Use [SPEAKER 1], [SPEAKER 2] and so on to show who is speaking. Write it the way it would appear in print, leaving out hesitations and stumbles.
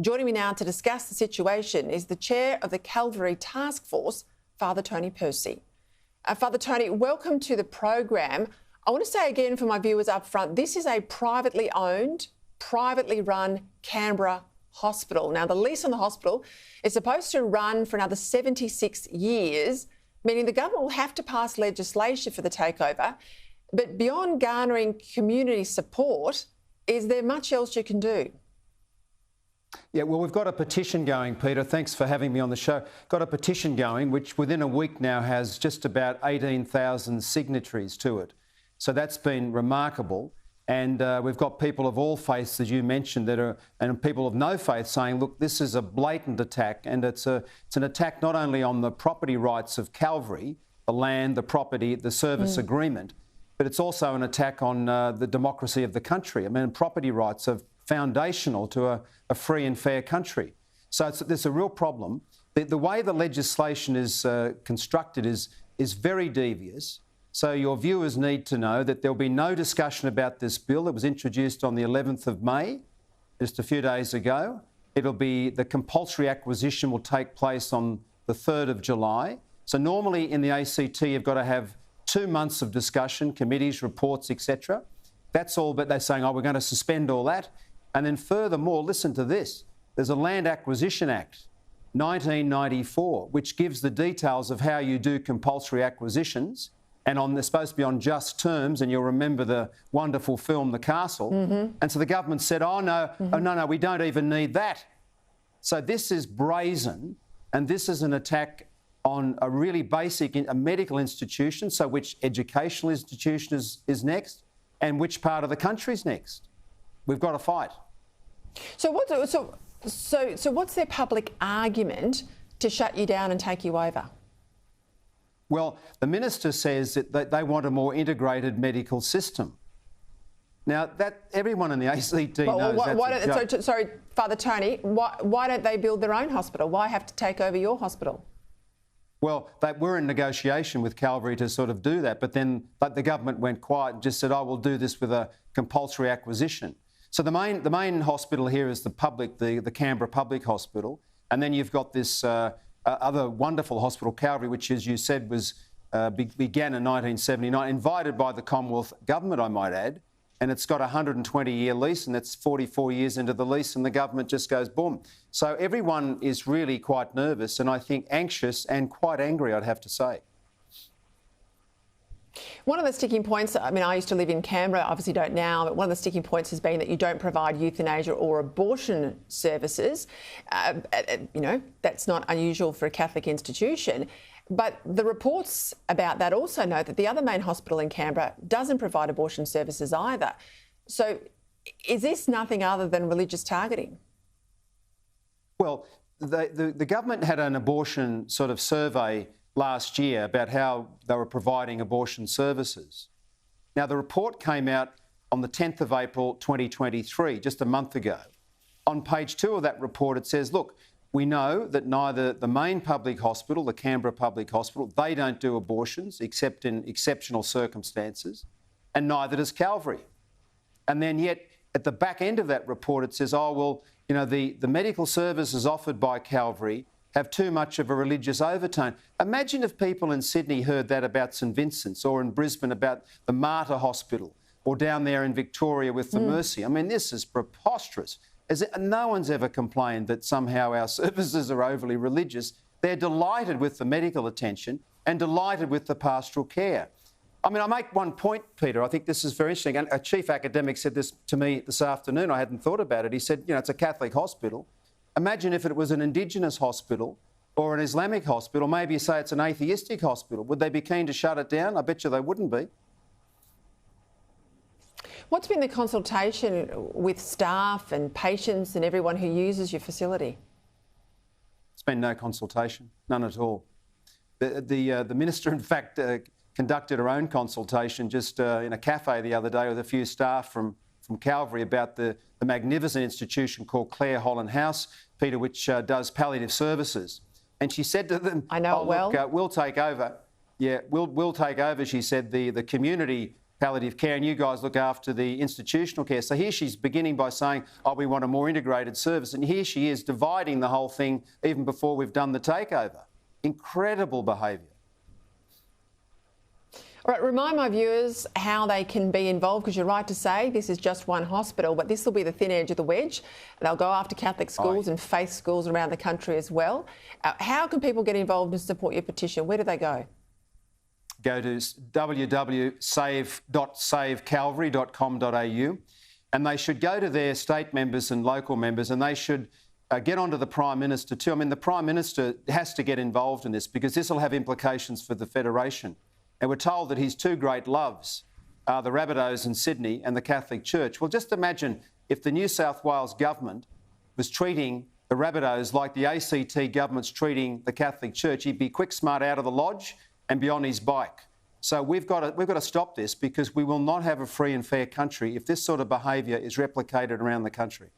[SPEAKER 1] Joining me now to discuss the situation is the chair of the Calvary Task Force, Father Tony Percy. Father Tony, welcome to the program. I want to say again for my viewers up front, this is a privately owned, privately run Canberra hospital. Now, the lease on the hospital is supposed to run for another 76 years, meaning the government will have to pass legislation for the takeover. But beyond garnering community support, is there much else you can do?
[SPEAKER 2] Yeah, well, we've got a petition going, Peter. Thanks for having me on the show. Got a petition going, which within a week now has just about 18,000 signatories to it. So that's been remarkable. And we've got people of all faiths, as you mentioned, and people of no faith saying, look, this is a blatant attack, and it's an attack not only on the property rights of Calvary, the land, the property, the service agreement, but it's also an attack on the democracy of the country. I mean, property rights are foundational to a free and fair country. So there's a real problem. The way the legislation is constructed is very devious. So your viewers need to know that there'll be no discussion about this bill. It was introduced on the 11th of May, just a few days ago. The compulsory acquisition will take place on the 3rd of July. So normally in the ACT, you've got to have 2 months of discussion, committees, reports, etc. That's all, but they're saying, oh, we're going to suspend all that. And then furthermore, listen to this. There's a Land Acquisition Act, 1994, which gives the details of how you do compulsory acquisitions. And they're supposed to be on just terms, and you'll remember the wonderful film, The Castle. And so the government said, oh, no, we don't even need that. So this is brazen, and this is an attack on a really basic a medical institution, so which educational institution is next, and which part of the country is next. We've got to fight.
[SPEAKER 1] So what's their public argument to shut you down and take you over?
[SPEAKER 2] Well, the minister says that they want a more integrated medical system. Now, that everyone in the ACT knows that's a joke.
[SPEAKER 1] Sorry, Father Tony, why don't they build their own hospital? Why have to take over your hospital?
[SPEAKER 2] Well, we're in negotiation with Calvary to sort of do that, but then the government went quiet and just said, oh, we'll do this with a compulsory acquisition. So the main hospital here is the Canberra Public Hospital, and then you've got this other wonderful hospital, Calvary, which, as you said, began in 1979, invited by the Commonwealth Government, I might add, and it's got a 120-year lease, and that's 44 years into the lease, and the government just goes boom. So everyone is really quite nervous, and I think anxious and quite angry, I'd have to say.
[SPEAKER 1] One of the sticking points, I mean, I used to live in Canberra, obviously don't now, but one of the sticking points has been that you don't provide euthanasia or abortion services. You know, that's not unusual for a Catholic institution. But the reports about that also note that the other main hospital in Canberra doesn't provide abortion services either. So is this nothing other than religious targeting? Well,
[SPEAKER 2] the government had an abortion sort of survey last year about how they were providing abortion services. Now, the report came out on the 10th of April 2023, just a month ago. On page 2 of that report, it says, look, we know that neither the main public hospital, the Canberra Public Hospital, they don't do abortions except in exceptional circumstances, and neither does Calvary. And then yet, at the back end of that report, it says, oh, well, you know, the medical services offered by Calvary have too much of a religious overtone. Imagine if people in Sydney heard that about St Vincent's, or in Brisbane about the Mater Hospital, or down there in Victoria with the Mercy. I mean, this is preposterous. No one's ever complained that somehow our services are overly religious. They're delighted with the medical attention and delighted with the pastoral care. I mean, I make one point, Peter. I think this is very interesting. And a chief academic said this to me this afternoon. I hadn't thought about it. He said, you know, it's a Catholic hospital. Imagine if it was an Indigenous hospital or an Islamic hospital. Maybe you say it's an atheistic hospital. Would they be keen to shut it down? I bet you they wouldn't be.
[SPEAKER 1] What's been the consultation with staff and patients and everyone who uses your facility?
[SPEAKER 2] It's been no consultation, none at all. The minister, in fact, conducted her own consultation just in a cafe the other day with a few staff from Calvary about the magnificent institution called Clare Holland House, Peter, which does palliative services. And she said to them,
[SPEAKER 1] I know it well.
[SPEAKER 2] Look, we'll take over. Yeah, we'll take over, she said, the community palliative care, and you guys look after the institutional care. So here she's beginning by saying, oh, we want a more integrated service. And here she is dividing the whole thing even before we've done the takeover. Incredible behaviour.
[SPEAKER 1] All right, remind my viewers how they can be involved, because you're right to say this is just one hospital, but this will be the thin edge of the wedge. They'll go after Catholic schools and faith schools around the country as well. How can people get involved and support your petition? Where do they go?
[SPEAKER 2] Go to www.savecalvary.com.au, and they should go to their state members and local members, and they should get onto the Prime Minister too. I mean, the Prime Minister has to get involved in this, because this will have implications for the Federation. And we're told that his two great loves are the Rabbitohs in Sydney and the Catholic Church. Well, just imagine if the New South Wales government was treating the Rabbitohs like the ACT government's treating the Catholic Church. He'd be quick smart out of the lodge and be on his bike. So we've got to stop this, because we will not have a free and fair country if this sort of behaviour is replicated around the country.